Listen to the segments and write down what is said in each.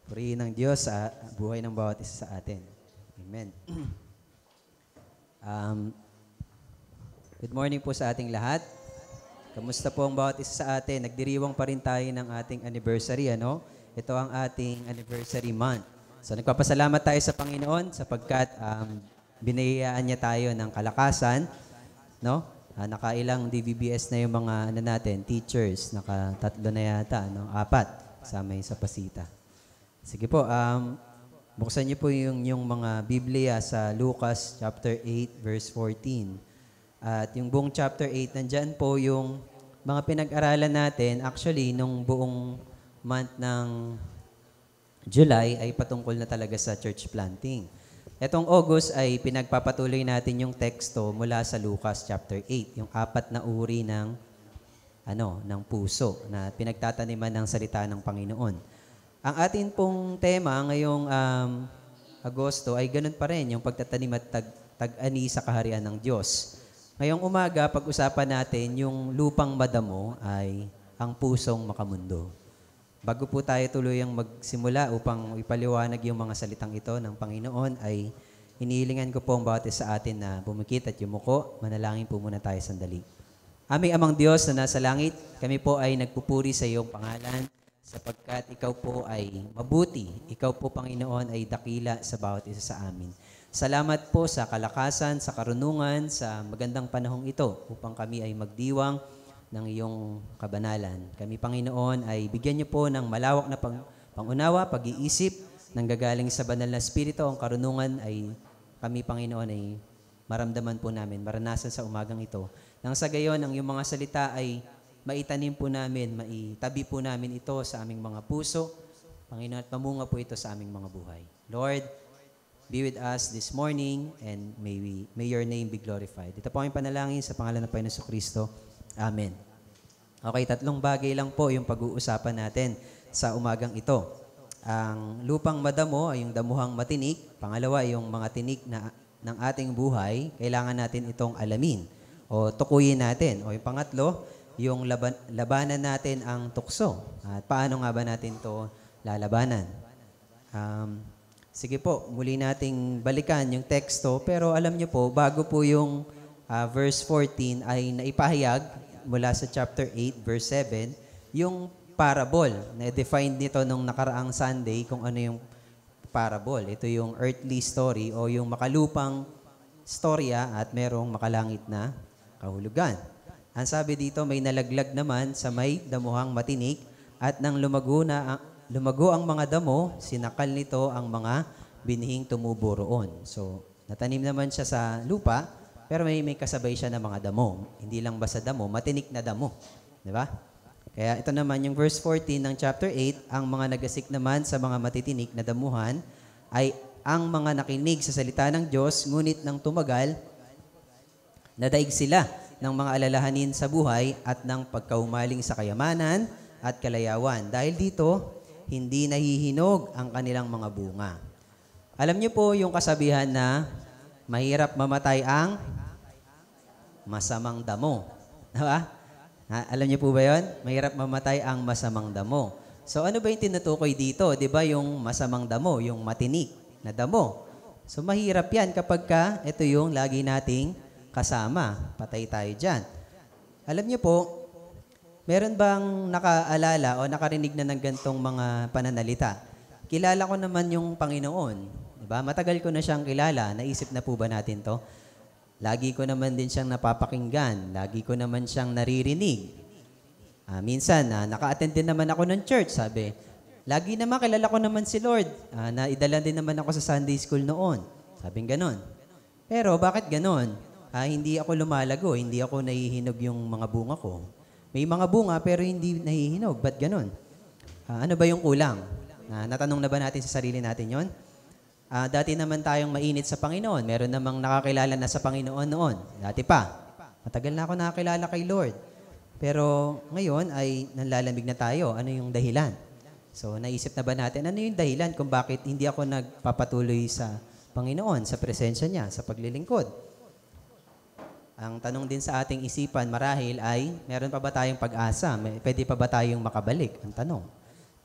Purihin ng Diyos sa buhay ng bawat isa sa atin. Amen. Um, Good morning po sa ating lahat. Kamusta po ang bawat isa sa atin? Nagdiriwang pa rin tayo ng ating anniversary, ano? Ito ang ating anniversary month. So nagpapasalamat tayo sa Panginoon sapagkat binayaan niya tayo ng kalakasan, no? Nakailang DVBS na yung mga natin, teachers, nakatatlo na yata, no? 4, kasama yung sa Pasita. Sige po, buksan niyo po yung mga Biblia sa Lucas chapter 8 verse 14. At yung buong chapter 8, nandyan po yung mga pinag-aralan natin. Actually, nung buong month ng July ay patungkol na talaga sa church planting. Etong August ay pinagpapatuloy natin yung teksto mula sa Lucas chapter 8, yung 4 na uri ng puso na pinagtataniman ng salita ng Panginoon. Ang atin pong tema ngayong Agosto ay ganun pa rin, yung pagtatanim at tag-ani sa kaharian ng Diyos. Ngayong umaga, pag-usapan natin yung lupang madamo ay ang pusong makamundo. Bago po tayo tuluyang magsimula upang ipaliwanag yung mga salitang ito ng Panginoon, ay hinihilingan ko po ang bawat isa sa atin na bumikit at yumuko. Manalangin po muna tayo sandali. Aming Amang Diyos na nasa langit, kami po ay nagpupuri sa iyong pangalan sapagkat ikaw po ay mabuti. Ikaw po, Panginoon, ay dakila sa bawat isa sa amin. Salamat po sa kalakasan, sa karunungan, sa magandang panahong ito upang kami ay magdiwang ng iyong kabanalan. Kami, Panginoon, ay bigyan niyo po ng malawak na pangunawa, pag-iisip, nang gagaling sa banal na Espiritu. Ang karunungan ay kami, Panginoon, ay maramdaman po namin, maranasan sa umagang ito. Nang sa gayon, ang iyong mga salita ay maitanim po namin, maitabi po namin ito sa aming mga puso. Panginoon, at mamunga po ito sa aming mga buhay. Lord, be with us this morning and may your name be glorified. Ito po ang panalangin sa pangalan ng Panginoon Kristo. Amen. Okay, 3 bagay lang po yung pag-uusapan natin sa umagang ito. Ang lupang madamo ay yung damuhang matinik. Pangalawa, yung mga tinik ng ating buhay, kailangan natin itong alamin o tukuyin natin. O yung pangatlo, yung labanan natin ang tukso. At paano nga ba natin to lalabanan? Sige po, muli nating balikan yung teksto. Pero alam niyo po, bago po yung verse 14 ay naipahayag mula sa chapter 8, verse 7, yung parable. Na-define nito nung nakaraang Sunday kung ano yung parable. Ito yung earthly story o yung makalupang storya at merong makalangit na kahulugan. Ang sabi dito, may nalaglag naman sa may damuhang matinik at nang lumago ang mga damo, sinakal nito ang mga binhing tumubo roon. So, natanim naman siya sa lupa, pero may kasabay siya ng mga damo. Hindi lang basta damo, matinik na damo. Di ba? Kaya ito naman yung verse 14 ng chapter 8, ang mga nagasik naman sa mga matitinik na damuhan ay ang mga nakinig sa salita ng Diyos, ngunit nang tumagal, nadaig sila ng mga alalahanin sa buhay at ng pagkaumaling sa kayamanan at kalayawan. Dahil dito, hindi nahihinog ang kanilang mga bunga. Alam niyo po yung kasabihan na mahirap mamatay ang masamang damo. Diba? Alam niyo po ba yun? Mahirap mamatay ang masamang damo. So ano ba yung tinutukoy dito? Diba yung masamang damo, yung matinik na damo? So mahirap yan kapag ito yung lagi nating kasama. Patay tayo dyan. Alam niyo po, meron bang nakaalala o nakarinig na ng gantong mga pananalita? Kilala ko naman yung Panginoon. Diba? Matagal ko na siyang kilala. Naisip na po ba natin to? Lagi ko naman din siyang napapakinggan. Lagi ko naman siyang naririnig. Minsan, naka-attend din naman ako ng church, sabi. Lagi naman, kilala ko naman si Lord. Naidala din naman ako sa Sunday school noon. Sabing ganon. Pero bakit ganon? Hindi ako lumalago, hindi ako nahihinog yung mga bunga ko. May mga bunga pero hindi nahihinog. Ba't ganon? Ano ba yung kulang? Natanong na ba natin sa sarili natin yon? Dati naman tayong mainit sa Panginoon. Meron namang nakakilala na sa Panginoon noon. Dati pa. Matagal na ako nakakilala kay Lord. Pero ngayon ay nanlalamig na tayo. Ano yung dahilan? So naisip na ba natin, ano yung dahilan kung bakit hindi ako nagpapatuloy sa Panginoon, sa presensya niya, sa paglilingkod? Ang tanong din sa ating isipan marahil ay, meron pa ba tayong pag-asa? Pwede pa ba tayong makabalik? Ang tanong.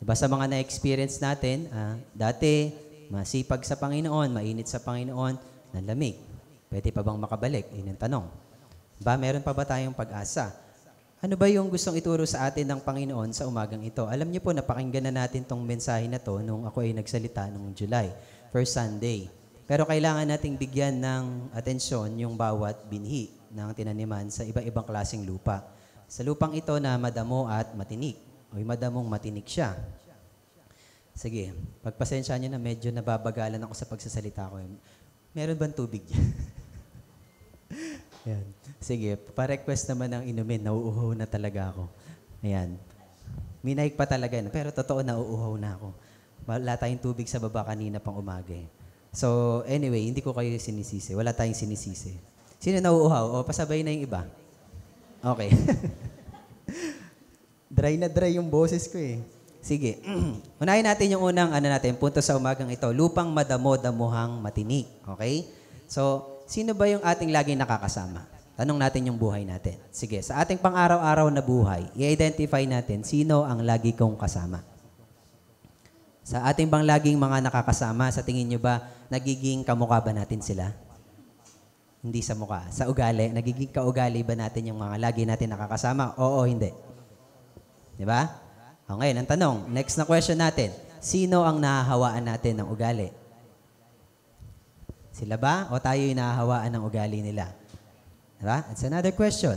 Diba sa mga na-experience natin, dati, masipag sa Panginoon, mainit sa Panginoon, nalamig. Pwede pa bang makabalik? Yun ang tanong. Ba, meron pa ba tayong pag-asa? Ano ba yung gustong ituro sa atin ng Panginoon sa umagang ito? Alam niyo po, napakinggan na natin tong mensahe na to nung ako ay nagsalita nung July, first Sunday. Pero kailangan nating bigyan ng atensyon yung bawat binhi ng tinaniman sa iba-ibang klaseng lupa. Sa lupang ito na madamo at matinik, o madamong matinik siya. Sige, pagpasensya niyo na medyo nababagalan ako sa pagsasalita ko. Meron bang tubig dyan? Ayan. Sige, pa-request naman ng inumin. Nauuhaw na talaga ako. Ayan. Minaik pa talaga. Pero totoo, nauuhaw na ako. Wala tayong tubig sa baba kanina pang umaga. So, anyway, hindi ko kayo sinisisi. Wala tayong sinisisi. Sino nauuhaw? O, pasabay na yung iba. Okay. Dry na dry yung boses ko eh. Sige. Unahin natin yung unang punto sa umagang ito. Lupang madamo-damuhang matinik. Okay? So, sino ba yung ating laging nakakasama? Tanong natin yung buhay natin. Sige, sa ating pang-araw-araw na buhay, i-identify natin sino ang lagi kong kasama. Sa ating bang laging mga nakakasama, sa tingin nyo ba, nagiging kamukha ba natin sila? Hindi sa mukha. Sa ugali, nagiging kaugali ba natin yung mga lagi natin nakakasama? Oo, hindi. Di ba? Okay, ang tanong, next na question natin, sino ang nahahawaan natin ng ugali? Sila ba? O tayo yung nahahawaan ng ugali nila? Diba? That's another question.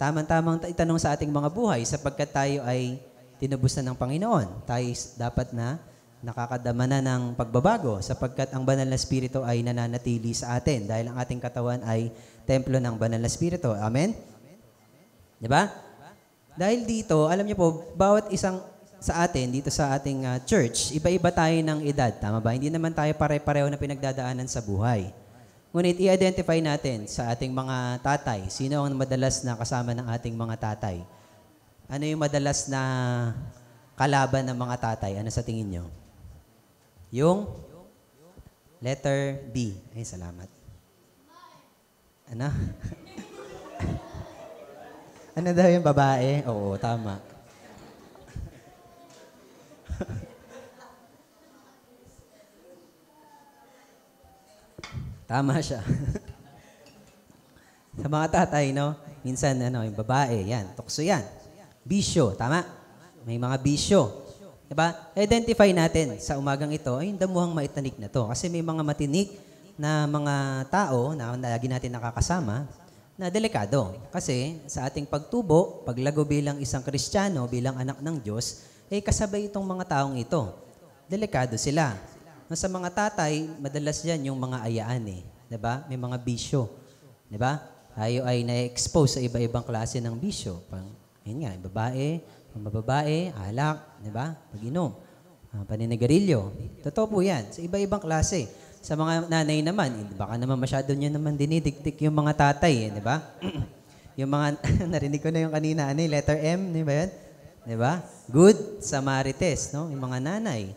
Tamang-tamang itanong sa ating mga buhay sapagkat tayo ay tinubos na ng Panginoon. Tayo dapat na nakakadama na ng pagbabago sapagkat ang banal na Espiritu ay nananatili sa atin dahil ang ating katawan ay templo ng banal na Espiritu. Amen? Diba? Dahil dito, alam niyo po, bawat isang sa atin, dito sa ating church, iba-iba tayo ng edad. Tama ba? Hindi naman tayo pare-pareho na pinagdadaanan sa buhay. Ngunit i-identify natin sa ating mga tatay, sino ang madalas na kasama ng ating mga tatay? Ano yung madalas na kalaban ng mga tatay? Ano sa tingin nyo? Yung letter B. Ay, salamat. Ano? Ano daw yung babae? Oo, tama. Tama siya. Sa mga tatay, no? Minsan, yung babae, yan, tukso yan. Bisyo, tama? May mga bisyo. Diba? Identify natin sa umagang ito, ay yung damuhang maitanik na to. Kasi may mga matinik na mga tao na lagi natin nakakasama na delikado. Kasi sa ating pagtubo, paglago bilang isang Kristiyano, bilang anak ng Diyos, kasabay itong mga taong ito. Delikado sila. Sa mga tatay, madalas yan yung mga ayaan eh. Diba? May mga bisyo. Diba? Tayo ay na-expose sa iba-ibang klase ng bisyo. Yun nga, babae, alak, diba? Pag-inom, paninigarilyo. Totoo po yan. Sa iba-ibang klase. Sa mga nanay naman, baka naman masyado nyo naman dinidikdik yung mga tatay, di ba? Yung mga, narinig ko na yung kanina, letter M, di ba yan? Di ba? Good Samarites, no? Yung mga nanay.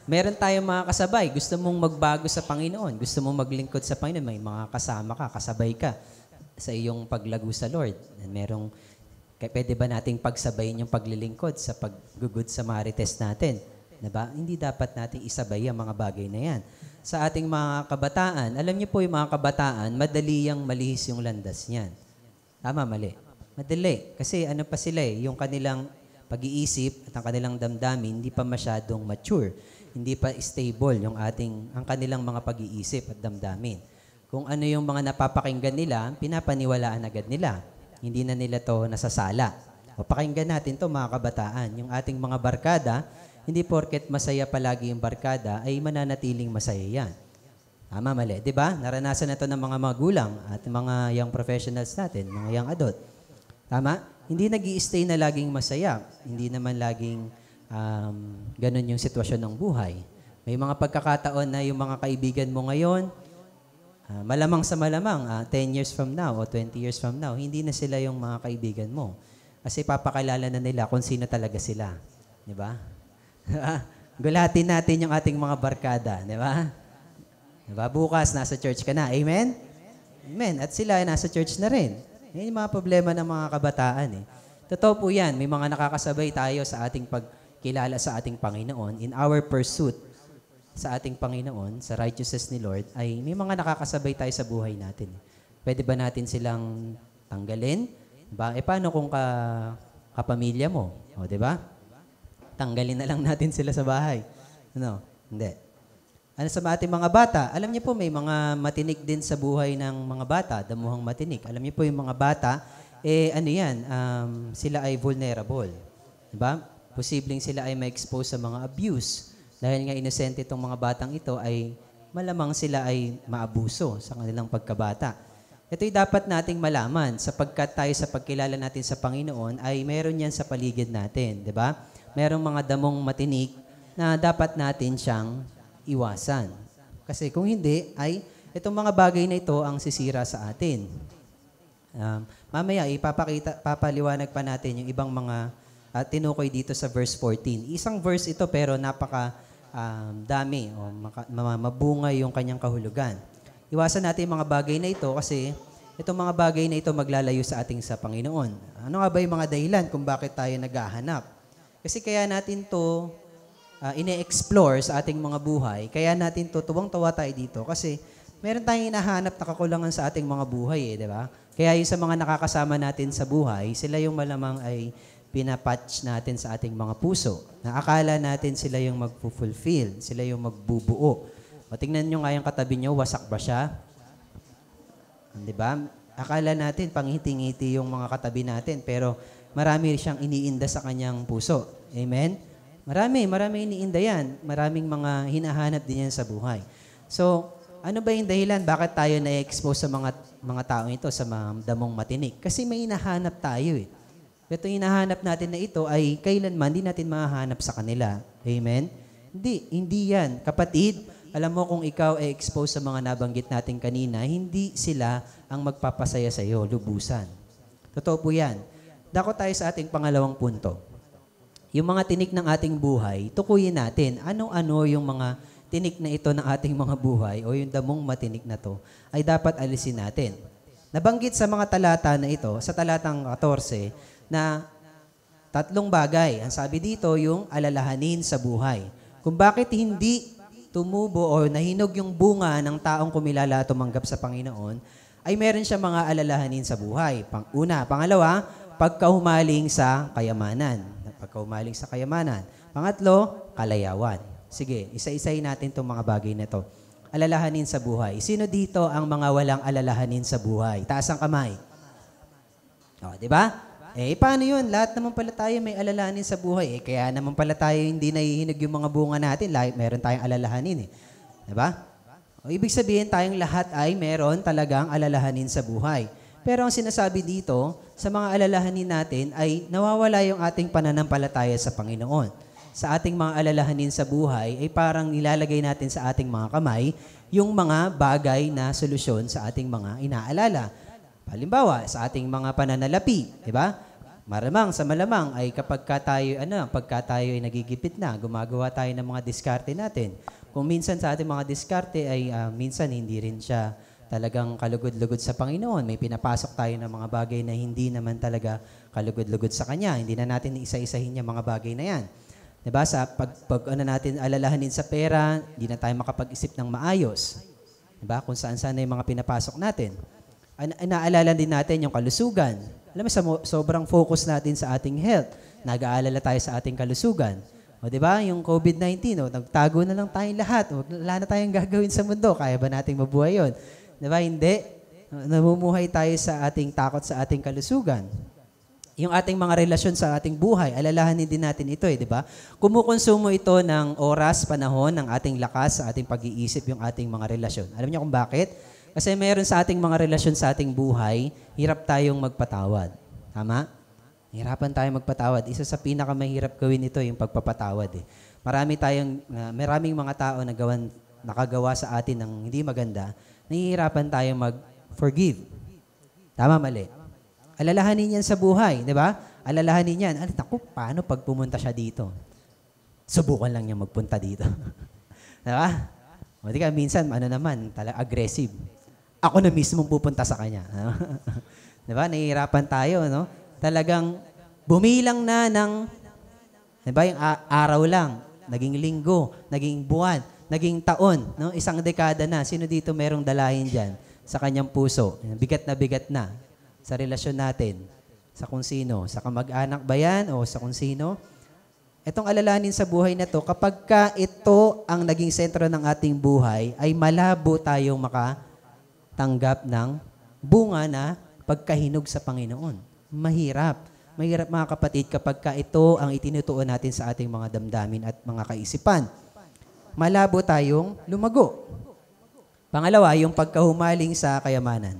Meron tayong mga kasabay. Gusto mong magbago sa Panginoon. Gusto mong maglingkod sa Panginoon. May mga kasama ka, kasabay ka sa iyong paglago sa Lord. Pwede ba nating pagsabayin yung paglilingkod sa pag-good Samarites natin? Diba? Hindi dapat nating isabay ang mga bagay na yan. Sa ating mga kabataan, alam niyo po yung mga kabataan, madali yang malihis yung landas niyan. Tama, mali? Madali. Kasi ano pa sila yung kanilang pag-iisip at ang kanilang damdamin, hindi pa masyadong mature. Hindi pa stable ang kanilang mga pag-iisip at damdamin. Kung ano yung mga napapakinggan nila, pinapaniwalaan agad nila. Hindi na nila to nasasala. O pakinggan natin to mga kabataan. Yung ating mga barkada, hindi porket masaya palagi yung barkada, ay mananatiling masaya yan. Tama, mali. Diba? Naranasan na ito ng mga magulang at mga young professionals natin, mga young adult. Tama? Hindi nag-i-stay na laging masaya. Hindi naman laging ganun yung sitwasyon ng buhay. May mga pagkakataon na yung mga kaibigan mo ngayon, malamang sa malamang, 10 years from now o 20 years from now, hindi na sila yung mga kaibigan mo. Kasi papakilala na nila kung sino talaga sila. Diba? Gulatin natin yung ating mga barkada, di ba? Diba? Bukas, nasa church ka na. Amen? Amen. At sila, nasa church na rin. Yan yung mga problema ng mga kabataan. Totoo po yan. May mga nakakasabay tayo sa ating pagkilala sa ating Panginoon, in our pursuit sa ating Panginoon, sa righteousness ni Lord, ay may mga nakakasabay tayo sa buhay natin. Pwede ba natin silang tanggalin? Paano kung kapamilya mo? O, di ba? Tanggalin na lang natin sila sa bahay. Ano? Hindi. Ano sa ating mga bata? Alam niyo po, may mga matinik din sa buhay ng mga bata, damuhang matinik. Alam niyo po, yung mga bata, sila ay vulnerable. Diba? Posibleng sila ay ma-expose sa mga abuse. Dahil nga inosente itong mga batang ito, ay malamang sila ay maabuso sa kanilang pagkabata. Ito'y dapat nating malaman sapagkat tayo sa pagkilala natin sa Panginoon ay meron yan sa paligid natin. Diba? Merong mga damong matinik na dapat natin siyang iwasan. Kasi kung hindi, ay itong mga bagay na ito ang sisira sa atin. Mamaya, papaliwanag pa natin yung ibang mga tinukoy dito sa verse 14. Isang verse ito pero napaka dami o mabungay yung kanyang kahulugan. Iwasan natin yung mga bagay na ito kasi itong mga bagay na ito maglalayo sa ating sa Panginoon. Ano nga ba yung mga dahilan kung bakit tayo naghahanap? Kasi kaya natin to ine-explore sa ating mga buhay, kaya natin to, tuwang-tawa tayo dito kasi meron tayong hinahanap na kakulangan sa ating mga buhay, di ba? Kaya yung sa mga nakakasama natin sa buhay, sila yung malamang ay pinapatch natin sa ating mga puso. Naakala natin sila yung magpo-fulfill, sila yung magbubuo. O tingnan nyo nga yung katabi nyo, wasak ba siya? Di ba? Akala natin, pangiti-ngiti yung mga katabi natin, pero marami siyang iniinda sa kanyang puso. Amen? Marami iniinda yan. Maraming mga hinahanap din yan sa buhay. So, ano ba yung dahilan? Bakit tayo na-expose sa mga taong ito, sa mga damong matinik? Kasi may hinahanap tayo eh. Ito hinahanap natin na ito ay kailanman hindi natin mahahanap sa kanila. Amen? Hindi yan. Kapatid, alam mo kung ikaw ay expose sa mga nabanggit natin kanina, hindi sila ang magpapasaya sa iyo, lubusan. Totoo po yan. Dako tayo sa ating pangalawang punto. Yung mga tinik ng ating buhay, tukuyin natin ano-ano yung mga tinik na ito ng ating mga buhay o yung damong matinik na to ay dapat alisin natin. Nabanggit sa mga talata na ito, sa talatang 14, na 3 bagay. Ang sabi dito, yung alalahanin sa buhay. Kung bakit hindi tumubo o nahinog yung bunga ng taong kumilala at tumanggap sa Panginoon, ay meron siya mga alalahanin sa buhay. Pangalawa, pagkahumaling sa kayamanan. Pagkaumaling sa kayamanan. Pangatlo, kalayawan. Sige, isa-isahin natin itong mga bagay na ito. Alalahanin sa buhay. Sino dito ang mga walang alalahanin sa buhay? Taas ang kamay. O, di ba? Paano yun? Lahat naman pala tayo may alalahanin sa buhay. Kaya naman pala tayo hindi nahihinog yung mga bunga natin. Meron tayong alalahanin. Di ba? O, ibig sabihin tayong lahat ay meron talagang alalahanin sa buhay. Pero ang sinasabi dito, sa mga alalahanin natin ay nawawala yung ating pananampalataya sa Panginoon. Sa ating mga alalahanin sa buhay ay parang nilalagay natin sa ating mga kamay yung mga bagay na solusyon sa ating mga inaalala. Halimbawa, sa ating mga pananalapi, di ba? Malamang ay pagka tayo ay nagigipit na, gumagawa tayo ng mga diskarte natin. Kung minsan sa ating mga diskarte ay minsan hindi rin siya talagang kalugod-lugod sa Panginoon. May pinapasok tayo ng mga bagay na hindi naman talaga kalugod-lugod sa Kanya. Hindi na natin isa-isahin yung mga bagay na yan. Diba? Sa natin alalahanin sa pera, hindi na tayo makapag-isip ng maayos. Diba? Kung saan-saan na yung mga pinapasok natin. Naalala din natin yung kalusugan. Alam mo, sobrang focus natin sa ating health. Nag-aalala tayo sa ating kalusugan. O diba? Yung COVID-19, nagtago na lang tayong lahat. Wala na tayong gagawin sa mundo. Kaya ba nating mabuhay yun? Diba? Hindi. Namumuhay tayo sa ating takot sa ating kalusugan. Yung ating mga relasyon sa ating buhay, alalahanin din natin ito di ba? Kumukonsumo ito ng oras, panahon, ng ating lakas sa ating pag-iisip, yung ating mga relasyon. Alam niyo kung bakit? Kasi mayroon sa ating mga relasyon sa ating buhay, hirap tayong magpatawad. Tama? Hirapan tayong magpatawad. Isa sa pinakamahirap gawin ito, yung pagpapatawad. Maraming mga tao nakagawa sa atin ng hindi maganda, nahihirapan tayong mag-forgive. Tama, mali. Alalahanin yan sa buhay, di ba? Alalahanin yan. Paano pag pumunta siya dito? Subukan lang niya magpunta dito. Di ba? O di ka, minsan, aggressive. Ako na mismo pupunta sa kanya. Di ba? Nahihirapan tayo, no? Talagang bumilang na ng Diba? Yung araw lang, naging linggo, naging buwan, naging taon, no? Isang dekada na. Sino dito merong dalahin dyan sa kanyang puso? Bigat na sa relasyon natin, sa kung sino. Sa kamag-anak ba yan o sa kung sino? Itong alalahanin sa buhay na to, kapag ka ito ang naging sentro ng ating buhay, ay malabo tayong makatanggap ng bunga na pagkahinog sa Panginoon. Mahirap. Mahirap mga kapatid kapag ka ito ang itinutuon natin sa ating mga damdamin at mga kaisipan. Malabo tayong lumago. Pangalawa, yung pagkahumaling sa kayamanan.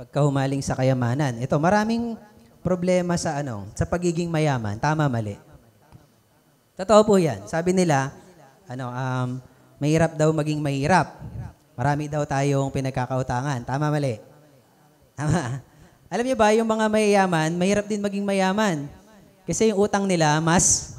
Pagkahumaling sa kayamanan. Ito, maraming problema sa sa pagiging mayaman. Tama, mali. Totoo po yan. Sabi nila, mahirap daw maging mahirap. Marami daw tayong pinagkakautangan. Tama, mali? Tama. Alam niyo ba, yung mga mayayaman, mahirap din maging mayaman. Kasi yung utang nila, mas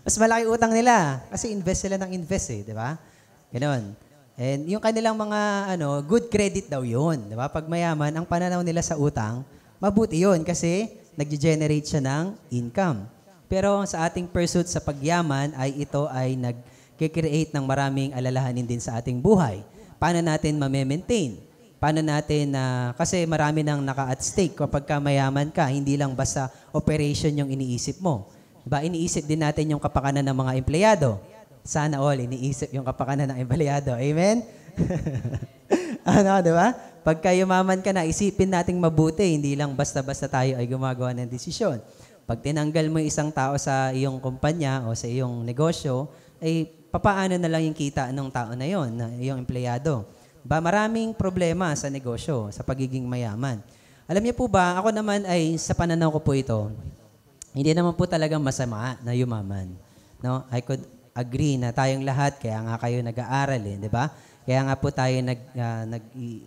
malaki utang nila. Kasi invest sila ng invest di ba? Ganon. And yung kanilang mga good credit daw yun. Di ba? Pag mayaman, ang pananaw nila sa utang, mabuti yun kasi nag-generate siya ng income. Pero sa ating pursuit sa pagyaman, ay ito ay nag-create ng maraming alalahanin din sa ating buhay. Paano natin ma-maintain? Paano natin, kasi marami nang naka-at stake kapag ka mayaman ka, hindi lang basta operation yung iniisip mo. Diba? Iniisip din natin yung kapakanan ng mga empleyado. Sana all, iniisip yung kapakanan ng empleyado. Amen? Di ba? Pagka yumaman ka na, isipin nating mabuti, hindi lang basta-basta tayo ay gumagawa ng desisyon. Pag tinanggal mo isang tao sa iyong kumpanya o sa iyong negosyo, ay papaano na lang yung kita ng tao na yon, na iyong empleyado. Ba, maraming problema sa negosyo, sa pagiging mayaman. Alam niyo po ba, ako naman ay, sa pananaw ko po ito, hindi naman po talagang masama na yumaman. No? I could agree na tayong lahat, kaya nga kayo nag-aaral, di ba? Kaya nga po tayo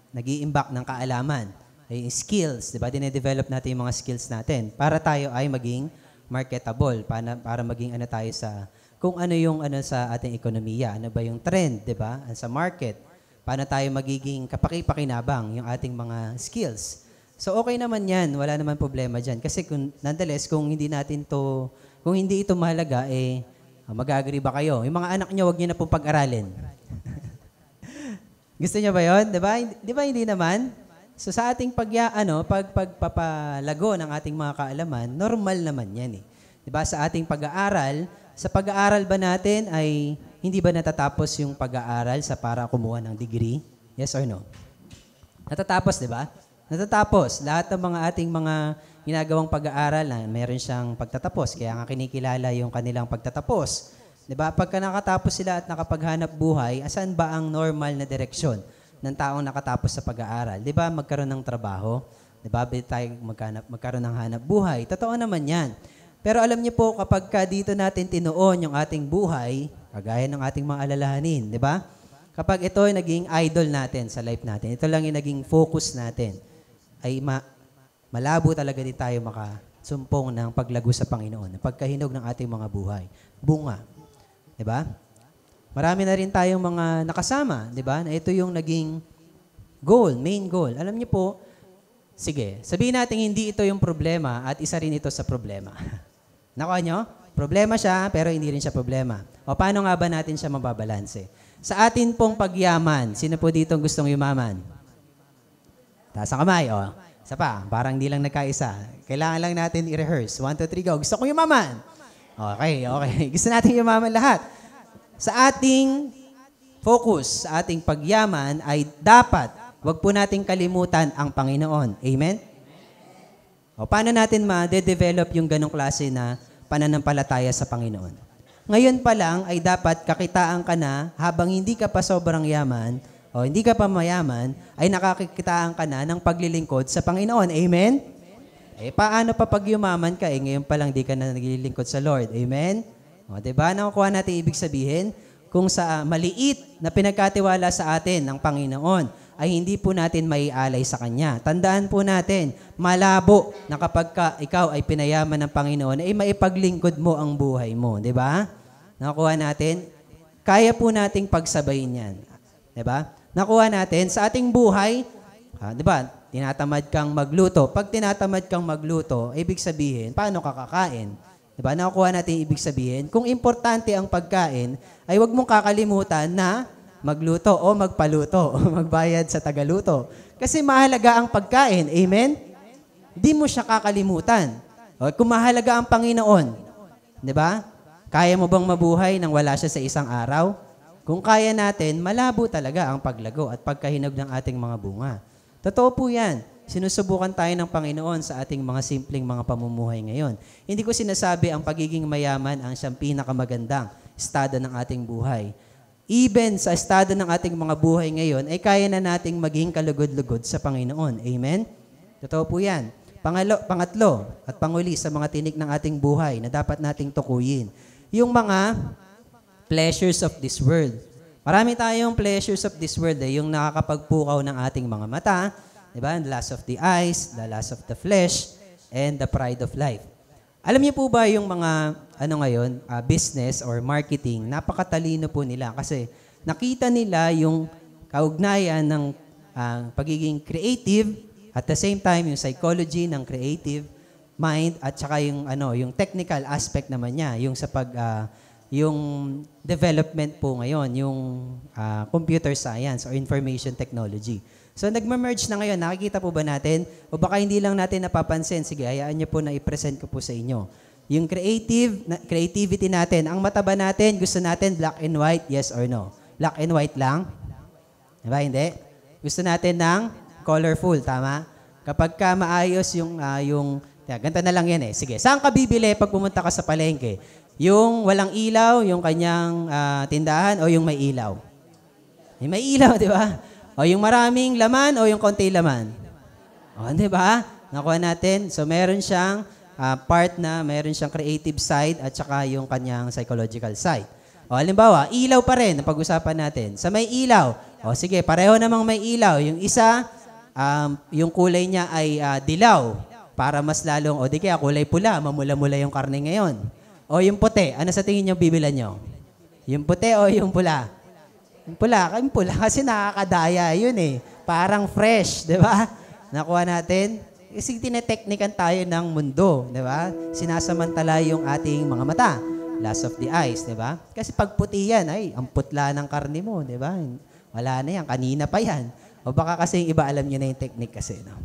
nag-iimbak ng kaalaman, ay skills, di ba? Dine-develop natin yung mga skills natin para tayo ay maging marketable, para maging tayo sa, kung ano yung sa ating ekonomiya, ano ba yung trend, di ba? Sa market, paano tayo magiging kapaki-pakinabang yung ating mga skills. So okay naman yan, wala naman problema dyan. Kasi nonetheless, kung hindi ito mahalaga, mag-agree ba kayo? Yung mga anak nyo, huwag nyo na pong pag-aralin. Gusto nyo ba yun? Di ba hindi naman? So sa ating pagpapalago ng ating mga kaalaman, normal naman yan . Di ba? Sa ating pag-aaral, sa pag-aaral ba natin ay hindi ba natatapos yung pag-aaral sa para kumuha ng degree? Yes or no? Natatapos, di ba? Natatapos. Lahat ng mga ating mga ginagawang pag-aaral na meron siyang pagtatapos. Kaya nga kinikilala yung kanilang pagtatapos. Diba? Pagka nakatapos sila at nakapaghanap buhay, asan ba ang normal na direksyon ng taong nakatapos sa pag-aaral? Diba? Magkaroon ng trabaho. Diba? Tayo magkaroon ng hanap buhay. Totoo naman yan. Pero alam niyo po, kapag dito natin tinuon yung ating buhay, kagaya ng ating mga alalahanin, diba? Kapag ito ay naging idol natin sa life natin, ito lang yung naging focus natin, ay malabo talaga din tayo makasumpong ng paglago sa Panginoon, ng pagkahinog ng ating mga buhay. Bunga. Diba? Marami na rin tayong mga nakasama, diba? Na ito yung naging goal, main goal. Alam niyo po, sige, sabihin natin hindi ito yung problema at isa rin ito sa problema. Nakuha nyo? Problema siya, pero hindi rin siya problema. O paano nga ba natin siya mababalanse? Sa atin pong pagyaman, sino po dito gustong yumaman? Taas ang kamay, Isa pa, parang di lang nagkaisa. Kailangan lang natin i-rehearse. 1, 2, 3, go. Gusto ko yumaman. Okay. Gusto natin yumaman lahat. Sa ating focus, sa ating pagyaman, ay dapat, wag po nating kalimutan ang Panginoon. Amen? Paano natin ma-develop yung ganong klase na pananampalataya sa Panginoon? Ngayon pa lang ay dapat kakitaan ka na habang hindi ka pa sobrang yaman, o hindi ka pa mayaman, ay nakakikitaan ka na ng paglilingkod sa Panginoon. Amen? Paano pa pag yumaman ka? Ngayon pa lang di ka na naglilingkod sa Lord. Amen? Diba? Nakukuha natin ibig sabihin, kung sa maliit na pinagkatiwala sa atin ng Panginoon, ay hindi po natin maialay sa Kanya. Tandaan po natin, malabo na kapag ikaw ay pinayaman ng Panginoon, ay maipaglingkod mo ang buhay mo. Diba? Nakukuha natin? Kaya po nating pagsabayin yan. Diba? nakuha natin sa ating buhay, di ba? Tinatamad kang magluto. Pag tinatamad kang magluto, ibig sabihin, paano ka kakain? Di ba? Nakuha natin ibig sabihin. Kung importante ang pagkain, ay huwag mong kakalimutan na magluto o magpaluto o magbayad sa tagaluto. Kasi mahalaga ang pagkain. Amen? Di mo siya kakalimutan. O, kung mahalaga ang Panginoon, di ba? Kaya mo bang mabuhay nang wala siya sa isang araw? Kung kaya natin, malabo talaga ang paglago at pagkahinog ng ating mga bunga. Totoo po yan. Sinusubukan tayo ng Panginoon sa ating mga simpleng mga pamumuhay ngayon. Hindi ko sinasabi ang pagiging mayaman ang siyang pinakamagandang estado ng ating buhay. Even sa estado ng ating mga buhay ngayon, ay kaya na nating maging kalugod-lugod sa Panginoon. Amen? Totoo po yan. Pangatlo at panguli sa mga tinik ng ating buhay na dapat nating tukuyin. Yung mga pleasures of this world. Marami tayong pleasures of this world, yung nakakapagpukaw ng ating mga mata, di ba? The lust of the eyes, the lust of the flesh, and the pride of life. Alam niyo po ba yung mga business or marketing, napakatalino po nila kasi nakita nila yung kaugnayan ng pagiging creative at the same time yung psychology ng creative mind at saka yung technical aspect naman niya, yung sa yung development po ngayon, yung computer science or information technology. So, nagma-merge na ngayon. Nakikita po ba natin? O baka hindi lang natin napapansin. Sige, hayaan niyo po na i-present ko po sa inyo. Yung creativity natin. Ang mata ba natin, gusto natin black and white, yes or no? Black and white lang? Diba? Hindi? Gusto natin ng colorful, tama? Kapag ka maayos ganito na lang yan eh. Sige, saan ka bibili pag pumunta ka sa palengke? Yung walang ilaw, yung kanyang tindahan, o yung may ilaw? Yung may ilaw, di ba? O yung maraming laman, o yung konti laman? O, di ba? Nakuha natin. So, meron siyang part na meron siyang creative side at saka yung kanyang psychological side. O, halimbawa, ilaw pa rin ang pag-usapan natin. Sa may ilaw, o sige, pareho namang may ilaw. Yung isa, yung kulay niya ay dilaw para mas lalong, o di kaya kulay pula, mamula-mula yung karne ngayon. O yung puti, ano sa tingin nyo bibilan nyo? Yung puti o yung pula? Yung pula kasi nakakadaya yun eh. Parang fresh, di ba? Nakuha natin. Kasi tineteknikan tayo ng mundo, di ba? Sinasamantala yung ating mga mata. Lust of the eyes, di ba? Kasi pag puti yan, ay, ang putla ng karne mo, di ba? Wala na yan, kanina pa yan. O baka kasi yung iba alam nyo na yung technique kasi, no?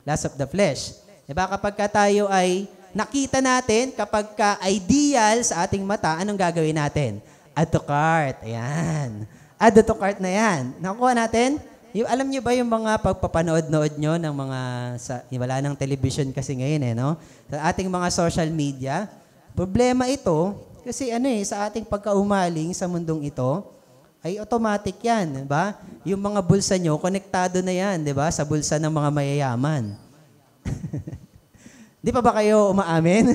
Lust of the flesh. Di ba? Kapag ka tayo ay nakita natin, kapag ka ideal sa ating mata, anong gagawin natin? Add to cart. Ayan. Add to cart na yan. Nakuha natin? Alam niyo ba yung mga pagpapanood-nood nyo ng mga, wala ng television kasi ngayon no? Sa ating mga social media, problema ito, kasi sa ating pagkaumaling sa mundong ito, ay automatic yan, di ba? Yung mga bulsa nyo, konektado na yan, di ba? Sa bulsa ng mga mayayaman. Di pa ba kayo umaamin?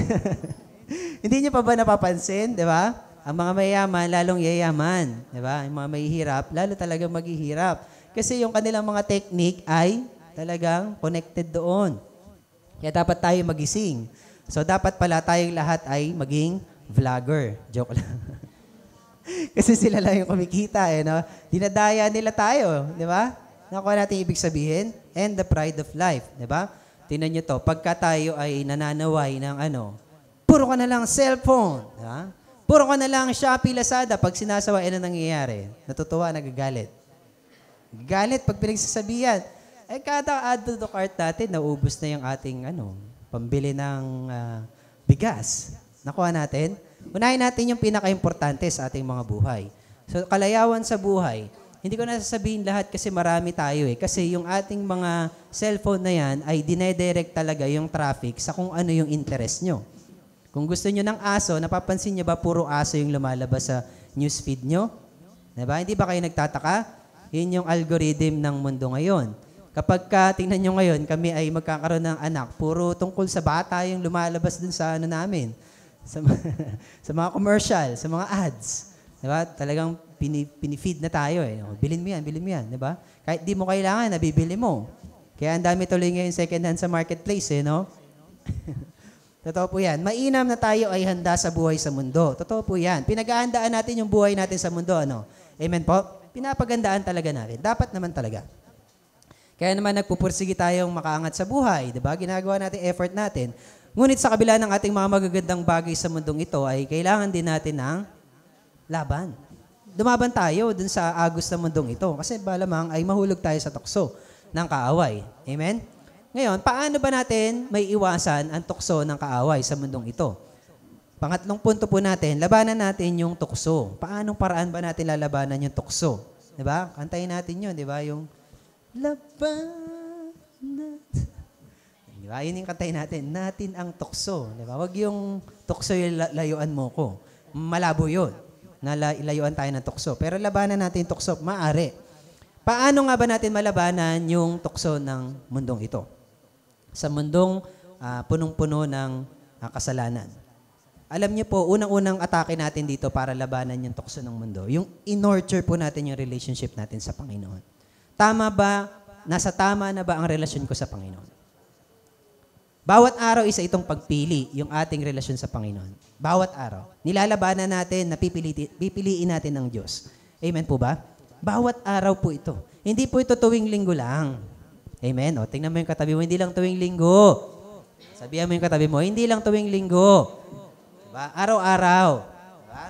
Hindi niyo pa ba napapansin, di ba? Ang mga mayayaman, lalong yayaman. Di ba? Yung mga mahihirap, lalo talagang maghihirap. Kasi yung kanilang mga technique ay talagang connected doon. Kaya dapat tayo magising. So, dapat pala tayong lahat ay maging vlogger. Joke lang. Kasi sila lang yung kumikita, no? Dinadaya nila tayo, di ba? Nakuha natin ibig sabihin. And the pride of life, di ba? Tingnan nyo to, pagka tayo ay nananaway ng puro ka na lang cellphone. Ha? Puro ka na lang Shopee, Lazada. Pag sinasawa, ano nangyayari? Natutuwa, nagagalit. Galit pag pinagsasabihan. Kada add to cart natin, naubos na yung ating pambili ng bigas. Nakuha natin. Unahin natin yung pinaka-importante sa ating mga buhay. So, kalayawan sa buhay. Hindi ko nasasabihin lahat kasi marami tayo Kasi yung ating mga cellphone na yan ay dinedirect talaga yung traffic sa kung ano yung interest nyo. Kung gusto nyo ng aso, napapansin nyo ba puro aso yung lumalabas sa newsfeed nyo? Diba? Hindi ba kayo nagtataka? Yun yung algorithm ng mundo ngayon. Kapag tingnan nyo ngayon, kami ay magkakaroon ng anak, puro tungkol sa bata yung lumalabas dun sa namin. Sa mga commercial, sa mga ads. Diba? Talagang pinifeed na tayo Bilhin mo yan, di ba? Kahit di mo kailangan, nabibili mo. Kaya ang dami tuloy ngayon second hand sa marketplace, no? Totoo po yan. Mainam na tayo ay handa sa buhay sa mundo. Totoo po yan. Pinag-ahandaan natin yung buhay natin sa mundo, Amen po? pinapagandaan talaga natin. Dapat naman talaga. Kaya naman nagpupursige tayong makaangat sa buhay, di ba? Ginagawa natin effort natin. Ngunit sa kabila ng ating mga magagandang bagay sa mundong ito ay kailangan din natin ng laban. Dumaban tayo dun sa agos ng mundong ito kasi balamang ay mahulog tayo sa tukso ng kaaway. Amen? Ngayon, paano ba natin may iwasan ang tukso ng kaaway sa mundong ito? Pangatlong punto po natin, labanan natin yung tukso. Paanong paraan ba natin lalabanan yung tukso? Di ba? Kantayin natin yun, di ba? Yung labanan. Di ba? Yun yung kantayin natin. Natin ang tukso. Di ba? Huwag yung tukso yung layuan mo ko. Malabo yun. Layuan tayo ng tukso. Pero labanan natin yung tukso. Maari. Paano nga ba natin malabanan yung tukso ng mundong ito? Sa mundong punong-puno ng kasalanan. Alam niyo po, unang-unang atake natin dito para labanan yung tukso ng mundo, yung in-nurture po natin yung relationship natin sa Panginoon. Tama ba, nasa tama na ba ang relasyon ko sa Panginoon? Bawat araw isa itong pagpili, yung ating relasyon sa Panginoon. Bawat araw. Nilalabanan natin, pipiliin natin ng Diyos. Amen po ba? Bawat araw po ito. Hindi po ito tuwing linggo lang. Amen? O, tingnan mo yung katabi mo, hindi lang tuwing linggo. Sabihan mo yung katabi mo, hindi lang tuwing linggo. Diba? Araw-araw. Diba?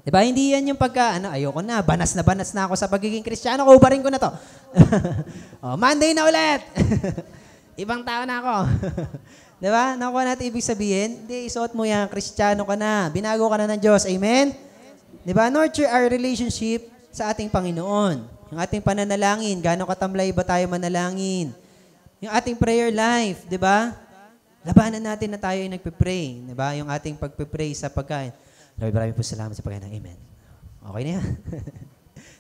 Diba? Hindi yan yung ayoko na, banas na ako sa pagiging Kristiyano, kubarin ko na to. Monday na ulit. Ibang tao na ako. Diba? Nakuha natin ibig sabihin, hindi, isuot mo yan, Kristiyano ka na, binago ka na ng Diyos. Amen? Diba? Nurture our relationship sa ating Panginoon. Yung ating pananalangin, gaano katamlay ba tayo manalangin? Yung ating prayer life, diba? Labanan natin na tayo ay nagpe-pray. Diba? Yung ating pagpe-pray sa pagkain. Lord, maraming po salamat sa pagkain ng Amen. Okay na yan.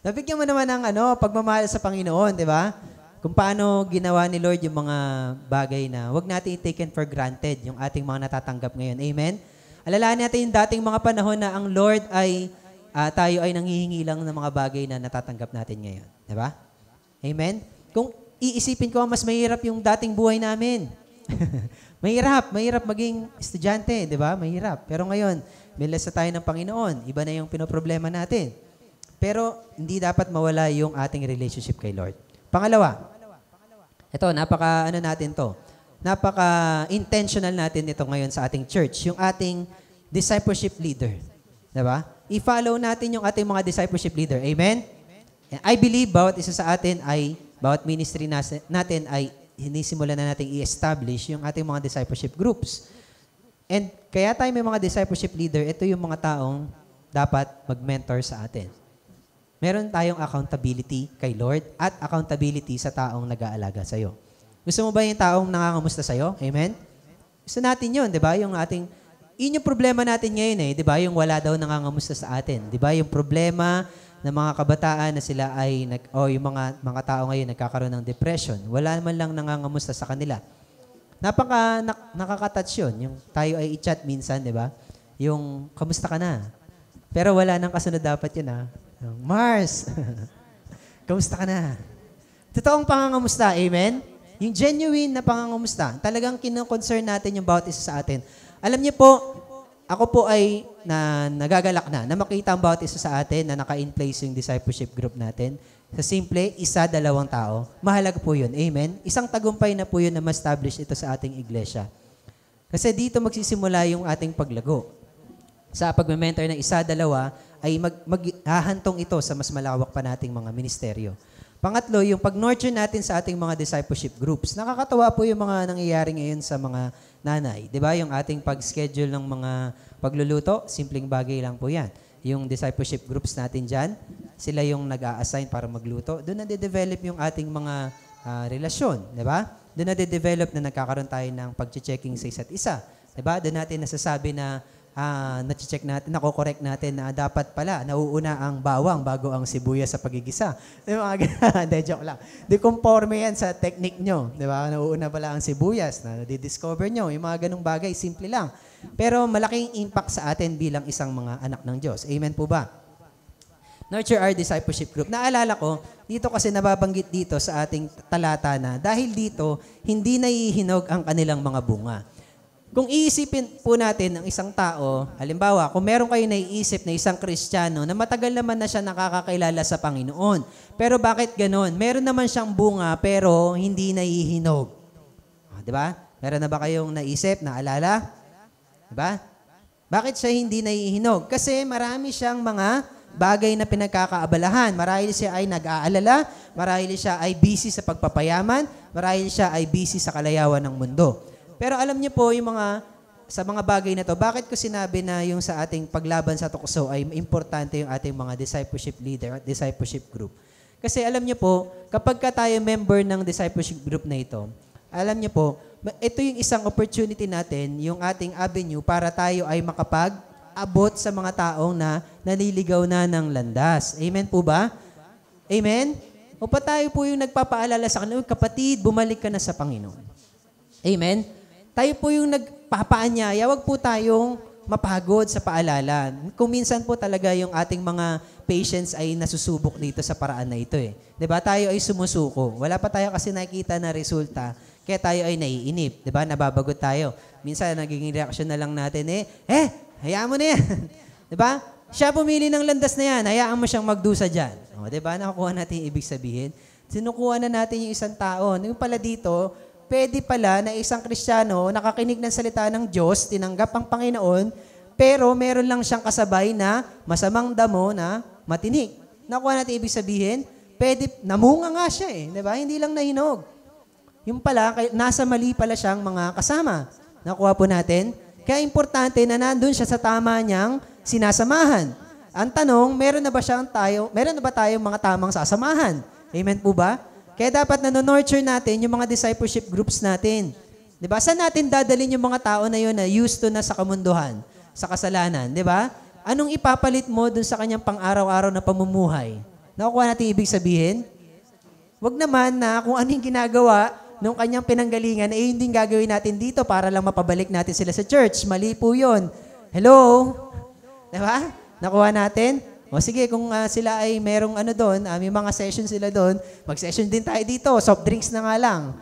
Nabigyan mo naman ng pagmamahal sa Panginoon, diba? Kung paano ginawa ni Lord yung mga bagay na wag natin i-taken for granted yung ating mga natatanggap ngayon. Amen? Alalahanin natin yung dating mga panahon na ang Lord ay tayo ay nanghihingi lang ng mga bagay na natatanggap natin ngayon. Diba? Amen? Kung iisipin ko, mas mahirap yung dating buhay namin. Mahirap maging estudyante, di ba? Mahirap. Pero ngayon, bilas na tayo ng Panginoon. Iba na yung pinoproblema natin. Pero hindi dapat mawala yung ating relationship kay Lord. Pangalawa, ito, napaka-intentional natin ito ngayon sa ating church, yung ating discipleship leader. Di ba? I-follow natin yung ating mga discipleship leader. Amen? And I believe bawat ministry natin ay hinisimulan na natin i-establish yung ating mga discipleship groups. And kaya tayo may mga discipleship leader, ito yung mga taong dapat mag-mentor sa atin. Meron tayong accountability kay Lord at accountability sa taong nag-aalaga sa'yo. Gusto mo ba yung taong nangangamusta sa'yo? Amen? Gusto natin yun, di ba? Yun yung problema natin ngayon di ba? Yung wala daw nangangamusta sa atin. Di ba? Yung problema ng mga kabataan na sila ay, yung mga tao ngayon nagkakaroon ng depression. Wala man lang nangangamusta sa kanila. Nakaka-touch yun. Yung tayo ay i-chat minsan, di ba? Yung, kamusta ka na? Pero wala nang kasunod dapat yun, Mars, kamusta ka na? Totoong pangangamusta, amen? Yung genuine na pangangamusta. Talagang kino-concern natin yung bawat isa sa atin. Alam niyo po, ako po ay nagagalak na makita ang bawat isa sa atin na naka-in place yung discipleship group natin. Sa simple, 1, 2 tao. Mahalaga po yun. Amen? Isang tagumpay na po yun na ma-establish ito sa ating iglesia. Kasi dito magsisimula yung ating paglago. Sa pag-mentor ng 1, 2, ay maghahantong ito sa mas malawak pa nating mga ministeryo. Pangatlo, yung pag-nurture natin sa ating mga discipleship groups. Nakakatawa po yung mga nangyayari ngayon sa mga nanay. Di ba? Yung ating pag-schedule ng mga pagluluto, simpleng bagay lang po yan. Yung discipleship groups natin dyan, sila yung nag-a-assign para magluto. Doon na-develop yung ating mga relasyon. Di ba? Doon na-develop na nagkakaroon tayo ng pag-checking sa isa't isa. Di ba? Doon natin nasasabi na na-check natin, nako-correct natin na dapat pala nauuna ang bawang bago ang sibuyas sa pagigisa. Di ba? Hindi, joke lang. Di conforme yan sa technique nyo. Di ba? Nauuna pala ang sibuyas na di-discover nyo. Yung mga ganung bagay, simple lang. Pero malaking impact sa atin bilang isang mga anak ng Diyos. Amen po ba? Nurture our discipleship group. Naalala ko, dito kasi nababanggit dito sa ating talata na dahil dito, hindi naihinog ang kanilang mga bunga. Kung iisipin po natin ng isang tao, halimbawa, kung meron kayo naiisip na isang Kristiyano na matagal naman na siya nakakakilala sa Panginoon, pero bakit ganon? Meron naman siyang bunga pero hindi naihinog. Di ba? Meron na ba kayong naisip, naalala? Di ba? Bakit siya hindi naihinog? Kasi marami siyang mga bagay na pinagkakaabalahan. Marahil siya ay nag-aalala, marahil siya ay busy sa pagpapayaman, marahil siya ay busy sa kalayawan ng mundo. Pero alam niyo po, sa mga bagay na to, bakit ko sinabi na yung sa ating paglaban sa tukso ay importante yung ating mga discipleship leader at discipleship group? Kasi alam niyo po, kapag ka tayo member ng discipleship group na ito, alam niyo po, ito yung isang opportunity natin, yung ating avenue para tayo ay makapag-abot sa mga taong na naliligaw na ng landas. Amen po ba? Amen? O pa tayo po yung nagpapaalala sa kanila, kapatid, bumalik ka na sa Panginoon. Amen? Tayo po yung nagpapaanyaya, wag po tayong mapagod sa paalala. Kung minsan po talaga yung ating mga patients ay nasusubok dito sa paraan na ito eh. 'Di ba? Tayo ay sumusuko. Wala pa tayo kasi nakikita na resulta, kaya tayo ay naiinip. 'Di ba? Nababagot tayo. Minsan nagiging reaksyon na lang natin hayaan mo na yan. 'Di ba? Siya pumili ng landas na yan, hayaan mo siyang magdusa diyan. O, 'di ba? Nakukuha natin yung ibig sabihin. Sinukuha na natin yung isang tao. Yung pala dito, pwede pala na isang Kristiyano nakakinig ng salita ng Diyos, tinanggap ang Panginoon, pero meron lang siyang kasabay na masamang damo na matinik. Nakuha natin ibig sabihin, pwede, namunga nga siya di ba? Hindi lang nahinog. Yung pala, nasa mali pala siyang mga kasama. Nakuha po natin. Kaya importante na nandun siya sa tama niyang sinasamahan. Ang tanong, meron na ba tayong mga tamang sasamahan? Amen po ba? Kaya dapat nurture natin yung mga discipleship groups natin. Di ba? Saan natin dadalhin yung mga tao na yun na used to na sa kamunduhan, sa kasalanan? Di ba? Anong ipapalit mo dun sa kanyang pang-araw-araw na pamumuhay? Nakukuha natin ibig sabihin? Wag naman na kung ano yung ginagawa nung kanyang pinanggalingan, hindi gagawin natin dito para lang mapabalik natin sila sa church. Mali po yun. Hello? Di ba? Nakuha natin? O sige, kung sila ay merong doon, may mga session sila doon, mag-session din tayo dito, soft drinks na nga lang.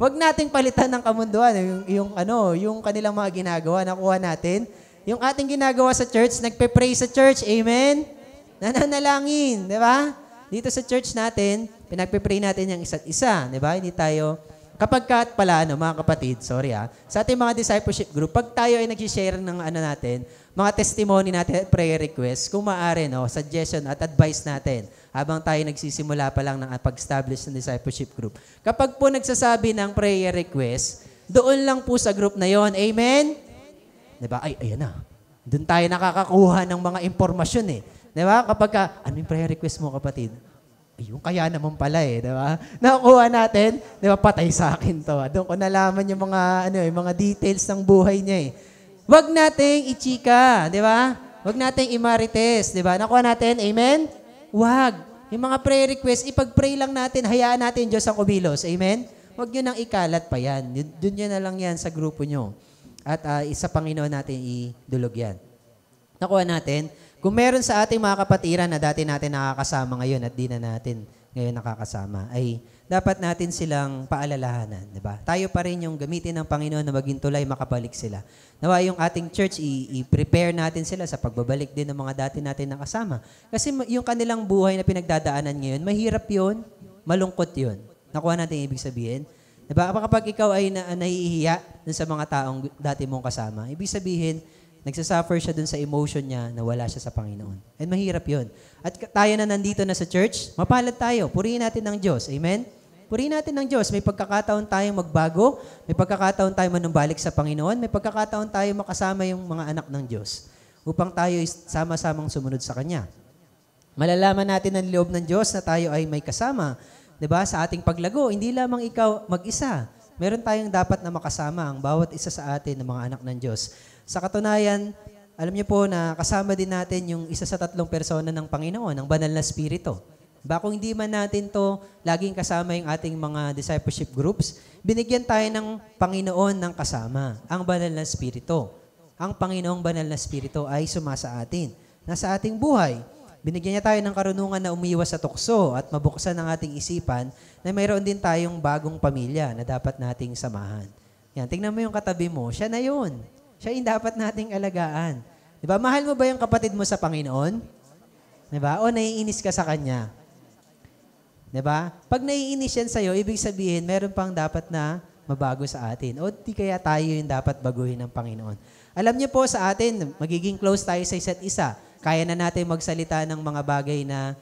Huwag nating palitan ng kamunduan, yung kanilang mga ginagawa, nakuha natin. Yung ating ginagawa sa church, nagpe-pray sa church, amen? Nananalangin, di ba? Dito sa church natin, pinagpe-pray natin yung isa't isa, di ba? Hindi tayo, kapag pala, mga kapatid, sa ating mga discipleship group, pag tayo ay nag-share ng natin, mga testimony natin at prayer request, kung maaari, suggestion at advice natin habang tayo nagsisimula pa lang ng pag-establish ng discipleship group. Kapag po nagsasabi ng prayer request, doon lang po sa group na yon. Amen? Diba? Ayan na. Doon tayo nakakakuha ng mga impormasyon Diba? Kapag ano yung prayer request mo, kapatid? Ayun, kaya naman pala diba? Nakukuha natin, diba, patay sa akin to. Doon ko nalaman yung mga details ng buhay niya Wag nating ichika, di ba? Wag nating imarites, di ba? Nakuha natin, amen? Wag. Yung mga prayer request, ipag-pray lang natin, hayaan natin Diyos ang kumilos, amen? Wag nyo nang ikalat pa yan. Doon nyo na lang yan sa grupo nyo. At sa Panginoon natin idulog yan. Nakuha natin, kung meron sa ating mga kapatiran na dati natin nakakasama ngayon at di na natin ngayon nakakasama, ay dapat natin silang paalalahanan, di ba? Tayo pa rin yung gamitin ng Panginoon na maging tulay makabalik sila. Nawa yung ating church, i-prepare natin sila sa pagbabalik din ng mga dati natin nakasama. Kasi yung kanilang buhay na pinagdadaanan ngayon, mahirap yun, malungkot yun. Nakuha natin yung ibig sabihin. Di ba? Kapag ikaw ay nahihiya dun sa mga taong dati mong kasama, ibig sabihin, nagsasuffer siya dun sa emotion niya na wala siya sa Panginoon. And mahirap yun. At tayo na nandito na sa church, mapalad tayo. Purihin natin ng Diyos. Amen? Purihin natin ng Diyos. May pagkakataon tayong magbago. May pagkakataon tayong manumbalik sa Panginoon. May pagkakataon tayong makasama yung mga anak ng Diyos upang tayo sama-samang sumunod sa Kanya. Malalaman natin ang loob ng Diyos na tayo ay may kasama. Diba? Sa ating paglago, hindi lamang ikaw mag-isa. Meron tayong dapat na makasama ang bawat isa sa atin ng mga anak ng Diyos. Sa katunayan, alam niyo po na kasama din natin yung isa sa 3 persona ng Panginoon, ang banal na Espiritu. Ba kung hindi man natin to laging kasama yung ating mga discipleship groups, binigyan tayo ng Panginoon ng kasama, ang banal na Espiritu. Ang Panginoong banal na Espiritu ay sumasa atin. Nasa ating buhay, binigyan niya tayo ng karunungan na umiwas sa tukso at mabuksan ang ating isipan na mayroon din tayong bagong pamilya na dapat nating samahan. Yan, tingnan mo yung katabi mo. Siya na yun. Siya yung dapat nating alagaan. Diba? Mahal mo ba yung kapatid mo sa Panginoon? Diba? O naiinis ka sa kanya? Diba? Pag naiinis yan sa'yo, ibig sabihin, meron pang dapat na mabago sa atin. O di kaya tayo yung dapat baguhin ng Panginoon. Alam niyo po sa atin, magiging close tayo sa isa't isa. Kaya na natin magsalita ng mga bagay na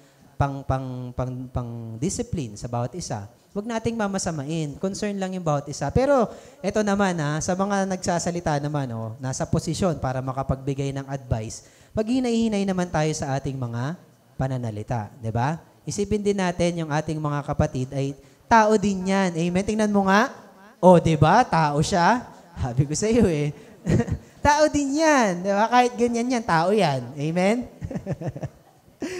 pang-discipline sa bawat isa. Huwag nating mamasamain. Concern lang yung bawat isa. Pero ito naman, sa mga nagsasalita naman, nasa posisyon para makapagbigay ng advice, maghinay-hinay naman tayo sa ating mga pananalita. Diba? Isipin din natin yung ating mga kapatid ay tao din yan. Amen? Tingnan mo nga. O, diba? Tao siya. Sabi ko sa iyo tao din yan. Diba? Kahit ganyan yan, tao yan. Amen?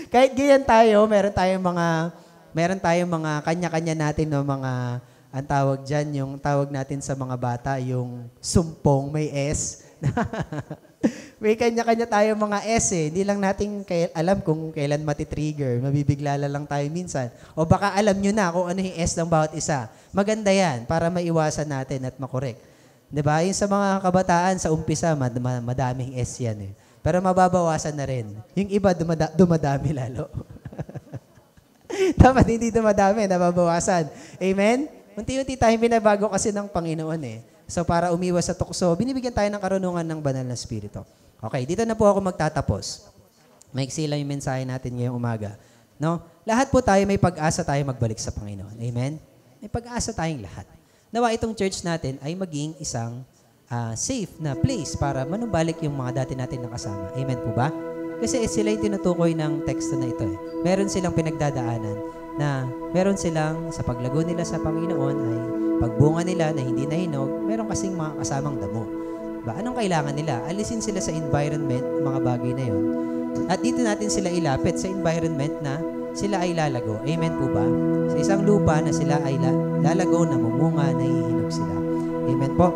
Kahit ganyan tayo, meron tayong mga kanya-kanya natin, mga, ang tawag dyan, yung tawag natin sa mga bata, yung sumpong, may S. May kanya-kanya tayo mga S Hindi lang natin alam kung kailan matitrigger. Mabibigla lang tayo minsan. O baka alam nyo na kung ano yung S ng bawat isa. Maganda yan para maiwasan natin at makorek. Diba? Yung sa mga kabataan, sa umpisa, madaming S yan Pero mababawasan na rin. Yung iba, dumadami lalo. Dapat hindi dumadami, nababawasan. Amen? Unti-unti tayong binabago kasi ng Panginoon So para umiwas sa tukso, binibigyan tayo ng karunungan ng banal na Espiritu. Okay, dito na po ako magtatapos. Maiksi lang yung mensahe natin ngayong umaga. No? Lahat po tayo may pag-asa tayo magbalik sa Panginoon. Amen? May pag-asa tayong lahat. Nawa itong church natin ay maging isang safe na place para manumbalik yung mga dati natin nakasama. Amen po ba? Kasi sila yung tinutukoy ng teksto na ito. Meron silang pinagdadaanan na meron silang sa paglago nila sa Panginoon ay pagbunga nila na hindi nahinog, meron kasing mga kasamang damo. Ba, anong kailangan nila? Alisin sila sa environment, mga bagay na yon. At dito natin sila ilapit sa environment na sila ay lalago. Amen po ba? Sa isang lupa na sila ay lalago, namumunga, nahihinog sila. Amen po.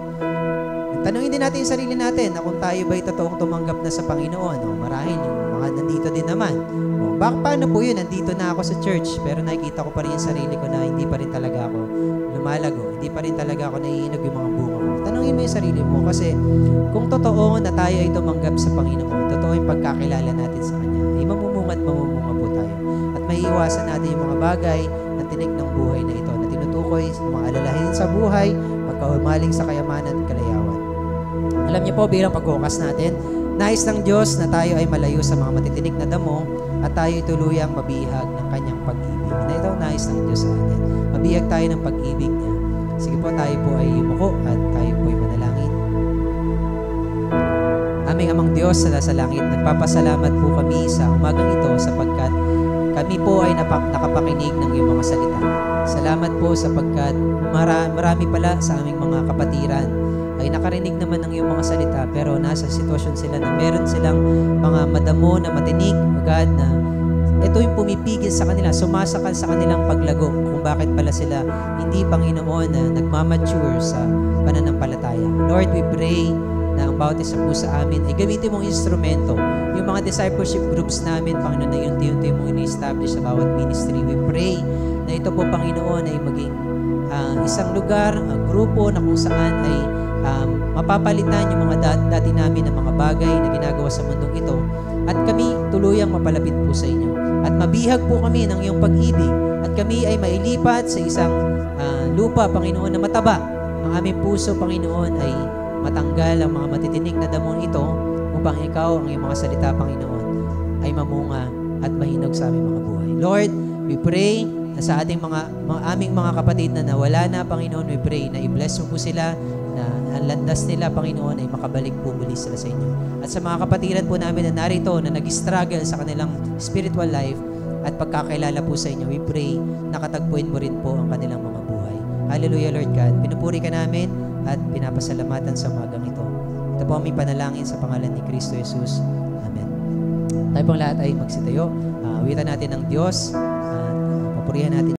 Tanungin din natin yung sarili natin na kung tayo ba'y totoong tumanggap na sa Panginoon. Marahil yung mga nandito din naman. Paano po yun? Nandito na ako sa church, pero nakikita ko pa rin yung sarili ko na hindi pa rin talaga ako lumalago. Hindi pa rin talaga ako nahihinog yung mga bunga ko. Tanungin mo yung sarili mo kasi kung totoo na tayo ay tumanggap sa Panginoon, totoo yung pagkakilala natin sa Kanya, ay mamumunga at mamumunga po tayo. At maiiwasan natin yung mga bagay na tinik ng buhay na ito, na tinutukoy sa mga alalahanin sa buhay, magkaumaling sa kayamanan at kalayawan. Alam niyo po, bilang pagkukas natin, nais ng Diyos na tayo ay malayo sa mga matitinik na damo at tayo tuluyang mabihag ng Kanyang pag-ibig. Na ito ang nais ng Diyos sa atin. Mabihag tayo ng pag-ibig niya. Sige po, tayo po ay yumuko at tayo po ay manalangin. Aming Amang Diyos sa nasa langit, nagpapasalamat po kami sa umagang ito sapagkat kami po ay nakapakinig ng iyong mga salita. Salamat po sapagkat marami pala sa aming mga kapatiran ay nakarinig naman ng iyong mga salita pero nasa sitwasyon sila na meron silang mga madamo na matinig, agad na ito yung pumipigil sa kanila, sumasakal sa kanilang paglago kung bakit pala sila hindi, Panginoon, na nagmamature sa pananampalataya. Lord, we pray na ang bawat isa po sa amin ay gamitin mong instrumento. Yung mga discipleship groups namin, Panginoon, na unti-unti mong ini-establish sa bawat ministry. We pray na ito po, Panginoon, ay maging isang lugar, grupo na kung saan ay mapapalitan yung mga dati namin ng mga bagay na ginagawa sa mundong ito at kami tuluyang mapalapit po sa inyo. At mabihag po kami ng iyong pag-ibig at kami ay mailipat sa isang lupa, Panginoon, na mataba. Ang aming puso, Panginoon, ay matanggal ang mga matitinig na damon ito upang ikaw, ang iyong mga salita, Panginoon, ay mamunga at mahinog sa aming mga buhay. Lord, we pray na sa ating aming mga kapatid na nawala na, Panginoon, we pray na i-bless mo po sila, na ang landas nila, Panginoon, ay makabalik po muli sila sa inyo. At sa mga kapatiran po namin na narito, na nag-struggle sa kanilang spiritual life at pagkakailala po sa inyo, we pray na katagpuin mo rin po ang kanilang mga buhay. Hallelujah, Lord God. Pinupuri ka namin at pinapasalamatan sa umagang ito. Ito po aming panalangin sa pangalan ni Kristo Jesus. Amen. Tayo pong lahat ay magsitayo. Awitan natin ng Diyos at papurihan natin